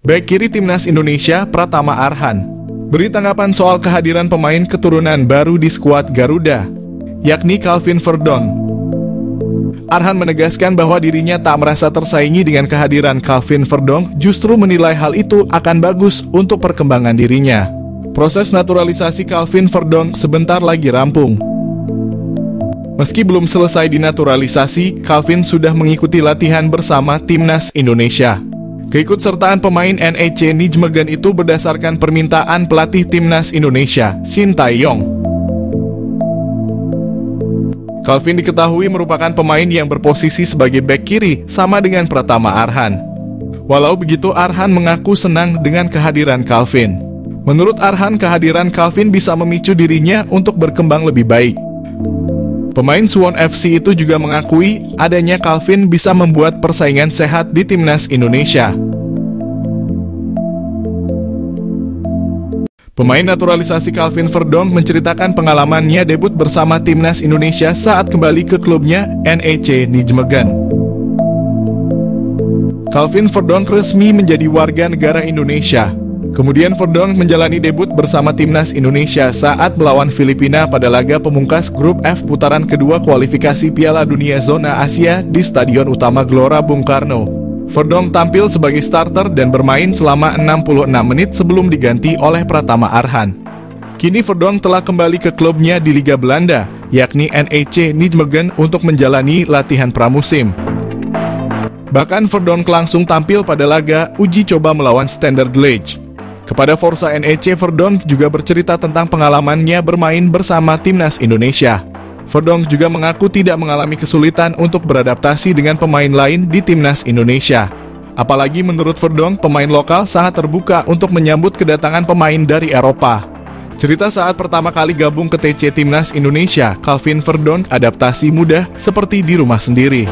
Bek kiri Timnas Indonesia, Pratama Arhan, beri tanggapan soal kehadiran pemain keturunan baru di skuad Garuda, yakni Calvin Verdonk. Arhan menegaskan bahwa dirinya tak merasa tersaingi dengan kehadiran Calvin Verdonk, justru menilai hal itu akan bagus untuk perkembangan dirinya. Proses naturalisasi Calvin Verdonk sebentar lagi rampung. Meski belum selesai dinaturalisasi, Calvin sudah mengikuti latihan bersama Timnas Indonesia. Keikutsertaan pemain NEC Nijmegen itu berdasarkan permintaan pelatih Timnas Indonesia, Shin Tae-yong. Calvin diketahui merupakan pemain yang berposisi sebagai bek kiri, sama dengan Pratama Arhan. Walau begitu, Arhan mengaku senang dengan kehadiran Calvin. Menurut Arhan, kehadiran Calvin bisa memicu dirinya untuk berkembang lebih baik. Pemain Suwon FC itu juga mengakui adanya Calvin bisa membuat persaingan sehat di Timnas Indonesia. Pemain naturalisasi Calvin Verdonk menceritakan pengalamannya debut bersama Timnas Indonesia saat kembali ke klubnya NEC Nijmegen. Calvin Verdonk resmi menjadi warga negara Indonesia. Kemudian Verdonk menjalani debut bersama Timnas Indonesia saat melawan Filipina pada laga pemungkas grup F putaran kedua kualifikasi Piala Dunia Zona Asia di Stadion Utama Gelora Bung Karno. Verdonk tampil sebagai starter dan bermain selama 66 menit sebelum diganti oleh Pratama Arhan. Kini Verdonk telah kembali ke klubnya di Liga Belanda, yakni NEC Nijmegen untuk menjalani latihan pramusim. Bahkan Verdonk langsung tampil pada laga uji coba melawan Standard Liège. Kepada Forza NEC, Verdonk juga bercerita tentang pengalamannya bermain bersama Timnas Indonesia. Verdonk juga mengaku tidak mengalami kesulitan untuk beradaptasi dengan pemain lain di Timnas Indonesia. Apalagi menurut Verdonk, pemain lokal sangat terbuka untuk menyambut kedatangan pemain dari Eropa. Cerita saat pertama kali gabung ke TC Timnas Indonesia, Calvin Verdonk adaptasi mudah seperti di rumah sendiri.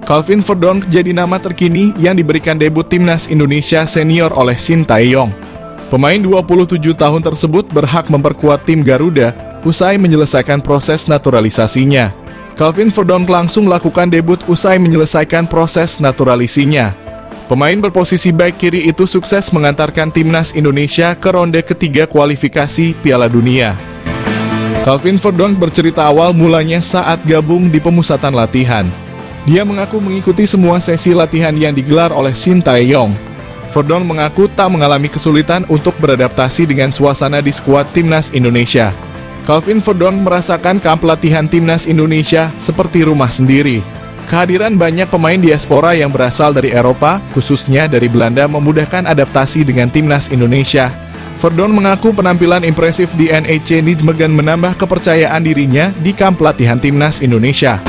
Calvin Verdonk jadi nama terkini yang diberikan debut Timnas Indonesia senior oleh Shin Tae-yong. Pemain 27 tahun tersebut berhak memperkuat tim Garuda usai menyelesaikan proses naturalisasinya. Calvin Verdonk langsung melakukan debut usai menyelesaikan proses naturalisasinya. Pemain berposisi bek kiri itu sukses mengantarkan Timnas Indonesia ke ronde ketiga kualifikasi Piala Dunia. Calvin Verdonk bercerita awal mulanya saat gabung di pemusatan latihan. Dia mengaku mengikuti semua sesi latihan yang digelar oleh Shin Tae-yong. Verdonk mengaku tak mengalami kesulitan untuk beradaptasi dengan suasana di skuad Timnas Indonesia. Calvin Verdonk merasakan kamp latihan Timnas Indonesia seperti rumah sendiri. Kehadiran banyak pemain diaspora yang berasal dari Eropa, khususnya dari Belanda, memudahkan adaptasi dengan Timnas Indonesia. Verdonk mengaku penampilan impresif di NEC Nijmegen menambah kepercayaan dirinya di kamp latihan Timnas Indonesia.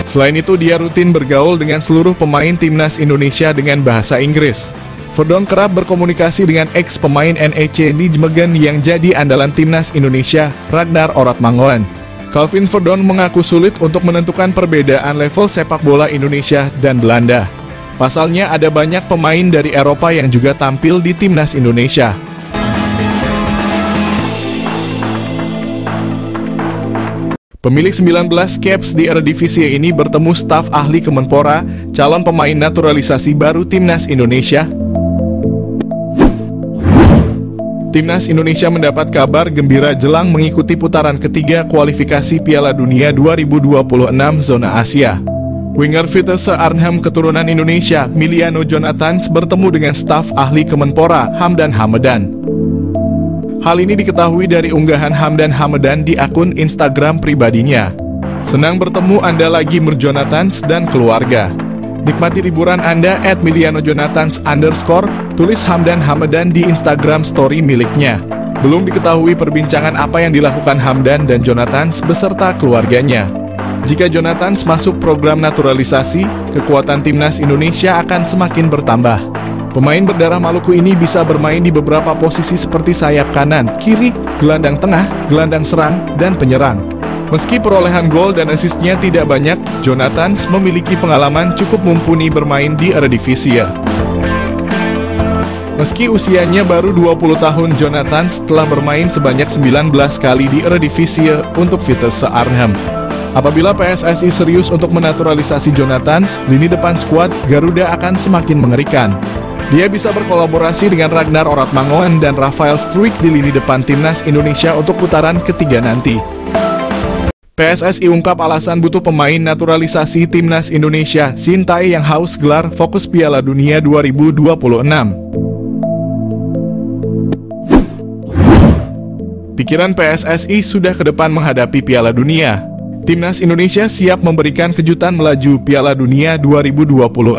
Selain itu, dia rutin bergaul dengan seluruh pemain Timnas Indonesia dengan bahasa Inggris. Verdonk kerap berkomunikasi dengan ex-pemain NEC Nijmegen yang jadi andalan Timnas Indonesia, Ragnar Oratmangoen. Calvin Verdonk mengaku sulit untuk menentukan perbedaan level sepak bola Indonesia dan Belanda. Pasalnya, ada banyak pemain dari Eropa yang juga tampil di Timnas Indonesia. Pemilik 19 caps di Eredivisie ini bertemu staf ahli Kemenpora, calon pemain naturalisasi baru Timnas Indonesia. Timnas Indonesia mendapat kabar gembira jelang mengikuti putaran ketiga kualifikasi Piala Dunia 2026 Zona Asia. Winger Vitesse Arnhem keturunan Indonesia, Miliano Jonathans, bertemu dengan staf ahli Kemenpora, Hamdan Hamedan. Hal ini diketahui dari unggahan Hamdan Hamedan di akun Instagram pribadinya. Senang bertemu Anda lagi Jonathans dan keluarga. Nikmati liburan Anda @milianojonathans_, tulis Hamdan Hamedan di Instagram story miliknya. Belum diketahui perbincangan apa yang dilakukan Hamdan dan Jonathans beserta keluarganya. Jika Jonathans masuk program naturalisasi, kekuatan Timnas Indonesia akan semakin bertambah. Pemain berdarah Maluku ini bisa bermain di beberapa posisi seperti sayap kanan, kiri, gelandang tengah, gelandang serang, dan penyerang. Meski perolehan gol dan asisnya tidak banyak, Jonathans memiliki pengalaman cukup mumpuni bermain di Eredivisie. Meski usianya baru 20 tahun, Jonathans telah bermain sebanyak 19 kali di Eredivisie untuk Vitesse Arnhem. Apabila PSSI serius untuk menaturalisasi Jonathans, lini depan skuad Garuda akan semakin mengerikan. Dia bisa berkolaborasi dengan Ragnar Oratmangoen dan Rafael Struijk di lini depan timnas Indonesia untuk putaran ketiga nanti. PSSI ungkap alasan butuh pemain naturalisasi timnas Indonesia, Sintayong yang haus gelar fokus Piala Dunia 2026. Pikiran PSSI sudah ke depan menghadapi Piala Dunia. Timnas Indonesia siap memberikan kejutan melaju Piala Dunia 2026.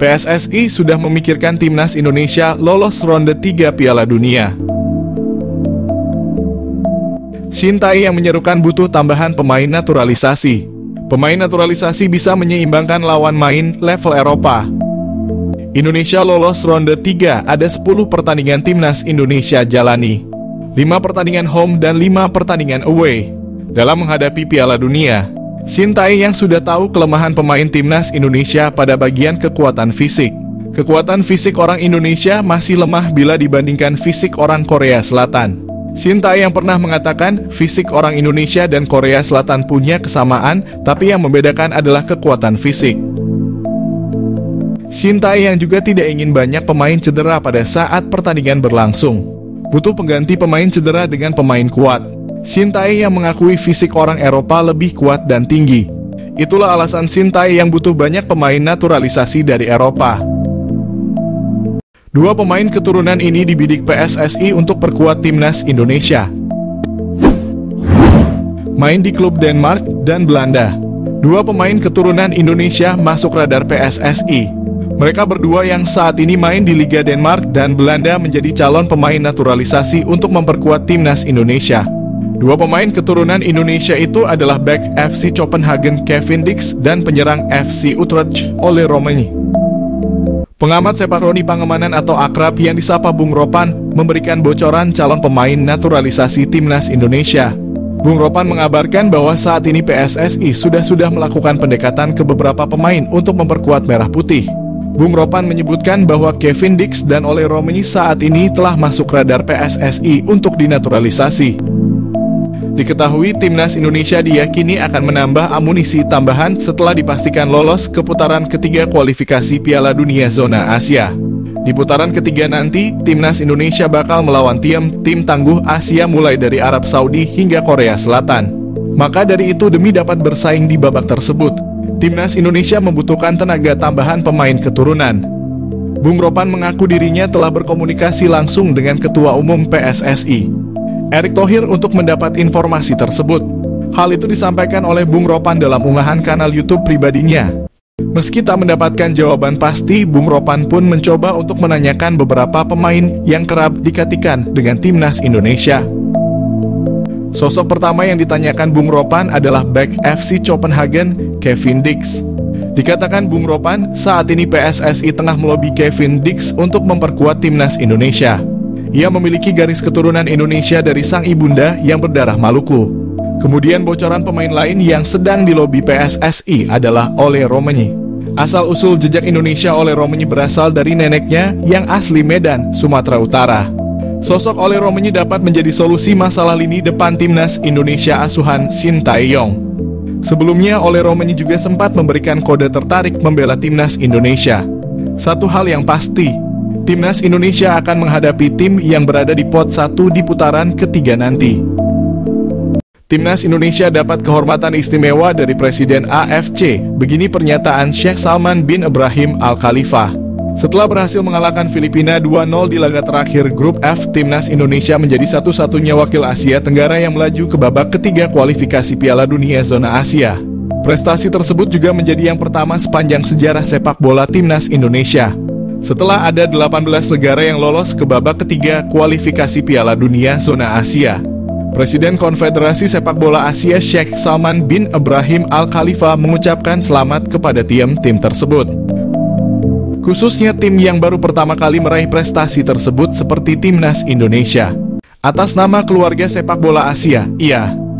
PSSI sudah memikirkan timnas Indonesia lolos ronde 3 Piala Dunia. Sintayong yang menyerukan butuh tambahan pemain naturalisasi. Pemain naturalisasi bisa menyeimbangkan lawan main level Eropa. Indonesia lolos ronde 3, ada 10 pertandingan timnas Indonesia jalani. 5 pertandingan home dan 5 pertandingan away. Dalam menghadapi Piala Dunia, Sintayong yang sudah tahu kelemahan pemain timnas Indonesia pada bagian kekuatan fisik. Kekuatan fisik orang Indonesia masih lemah bila dibandingkan fisik orang Korea Selatan. Sintayong yang pernah mengatakan fisik orang Indonesia dan Korea Selatan punya kesamaan, tapi yang membedakan adalah kekuatan fisik. Sintayong yang juga tidak ingin banyak pemain cedera pada saat pertandingan berlangsung. Butuh pengganti pemain cedera dengan pemain kuat. Sintayong yang mengakui fisik orang Eropa lebih kuat dan tinggi. Itulah alasan Sintayong yang butuh banyak pemain naturalisasi dari Eropa. 2 pemain keturunan ini dibidik PSSI untuk perkuat timnas Indonesia. Main di klub Denmark dan Belanda. 2 pemain keturunan Indonesia masuk radar PSSI. Mereka berdua yang saat ini main di Liga Denmark dan Belanda menjadi calon pemain naturalisasi untuk memperkuat timnas Indonesia. 2 pemain keturunan Indonesia itu adalah bek FC Copenhagen Kevin Dix dan penyerang FC Utrecht Ole Roemeny. Pengamat sepak Roni Pangemanan atau akrab yang disapa Bung Ropan memberikan bocoran calon pemain naturalisasi timnas Indonesia. Bung Ropan mengabarkan bahwa saat ini PSSI sudah melakukan pendekatan ke beberapa pemain untuk memperkuat Merah Putih. Bung Ropan menyebutkan bahwa Kevin Dix dan Ole Roemeny saat ini telah masuk radar PSSI untuk dinaturalisasi. Diketahui timnas Indonesia diyakini akan menambah amunisi tambahan setelah dipastikan lolos ke putaran ketiga kualifikasi Piala Dunia Zona Asia. Di putaran ketiga nanti, timnas Indonesia bakal melawan tim tangguh Asia mulai dari Arab Saudi hingga Korea Selatan. Maka dari itu demi dapat bersaing di babak tersebut, timnas Indonesia membutuhkan tenaga tambahan pemain keturunan. Bung Ropan mengaku dirinya telah berkomunikasi langsung dengan Ketua Umum PSSI, Erick Thohir, untuk mendapat informasi tersebut. Hal itu disampaikan oleh Bung Ropan dalam unggahan kanal YouTube pribadinya. Meski tak mendapatkan jawaban pasti, Bung Ropan pun mencoba untuk menanyakan beberapa pemain yang kerap dikatikan dengan timnas Indonesia. Sosok pertama yang ditanyakan Bung Ropan adalah bek FC Copenhagen, Kevin Dix. Dikatakan Bung Ropan, saat ini PSSI tengah melobi Kevin Dix untuk memperkuat timnas Indonesia. Ia memiliki garis keturunan Indonesia dari sang ibunda yang berdarah Maluku. Kemudian bocoran pemain lain yang sedang dilobi PSSI adalah Ole Roemeny. Asal-usul jejak Indonesia Ole Roemeny berasal dari neneknya yang asli Medan, Sumatera Utara. Sosok Ole Roemeny dapat menjadi solusi masalah lini depan timnas Indonesia asuhan Sintayong. Sebelumnya Ole Roemeny juga sempat memberikan kode tertarik membela timnas Indonesia. Satu hal yang pasti, timnas Indonesia akan menghadapi tim yang berada di pot 1 di putaran ketiga nanti. Timnas Indonesia dapat kehormatan istimewa dari Presiden AFC, begini pernyataan Sheikh Salman bin Ibrahim Al Khalifa. Setelah berhasil mengalahkan Filipina 2-0 di laga terakhir Grup F, timnas Indonesia menjadi satu-satunya wakil Asia Tenggara yang melaju ke babak ketiga kualifikasi Piala Dunia Zona Asia. Prestasi tersebut juga menjadi yang pertama sepanjang sejarah sepak bola timnas Indonesia. Setelah ada 18 negara yang lolos ke babak ketiga kualifikasi Piala Dunia Zona Asia, Presiden Konfederasi Sepak Bola Asia Sheikh Salman bin Ibrahim Al Khalifa mengucapkan selamat kepada tim-tim tersebut. Khususnya tim yang baru pertama kali meraih prestasi tersebut seperti timnas Indonesia. Atas nama keluarga sepak bola Asia,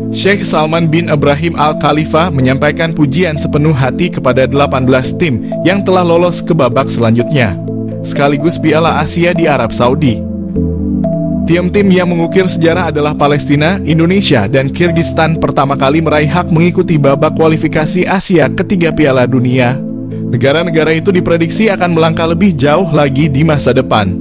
Sheikh Salman bin Ibrahim Al Khalifa menyampaikan pujian sepenuh hati kepada 18 tim yang telah lolos ke babak selanjutnya, sekaligus Piala Asia di Arab Saudi. Tim-tim yang mengukir sejarah adalah Palestina, Indonesia, dan Kyrgyzstan pertama kali meraih hak mengikuti babak kualifikasi Asia ketiga Piala Dunia. Negara-negara itu diprediksi akan melangkah lebih jauh lagi di masa depan.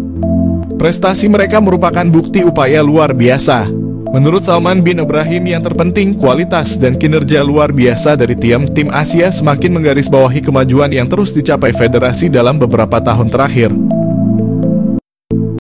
Prestasi mereka merupakan bukti upaya luar biasa. Menurut Salman bin Ibrahim, yang terpenting kualitas dan kinerja luar biasa dari tim Asia semakin menggarisbawahi kemajuan yang terus dicapai federasi dalam beberapa tahun terakhir.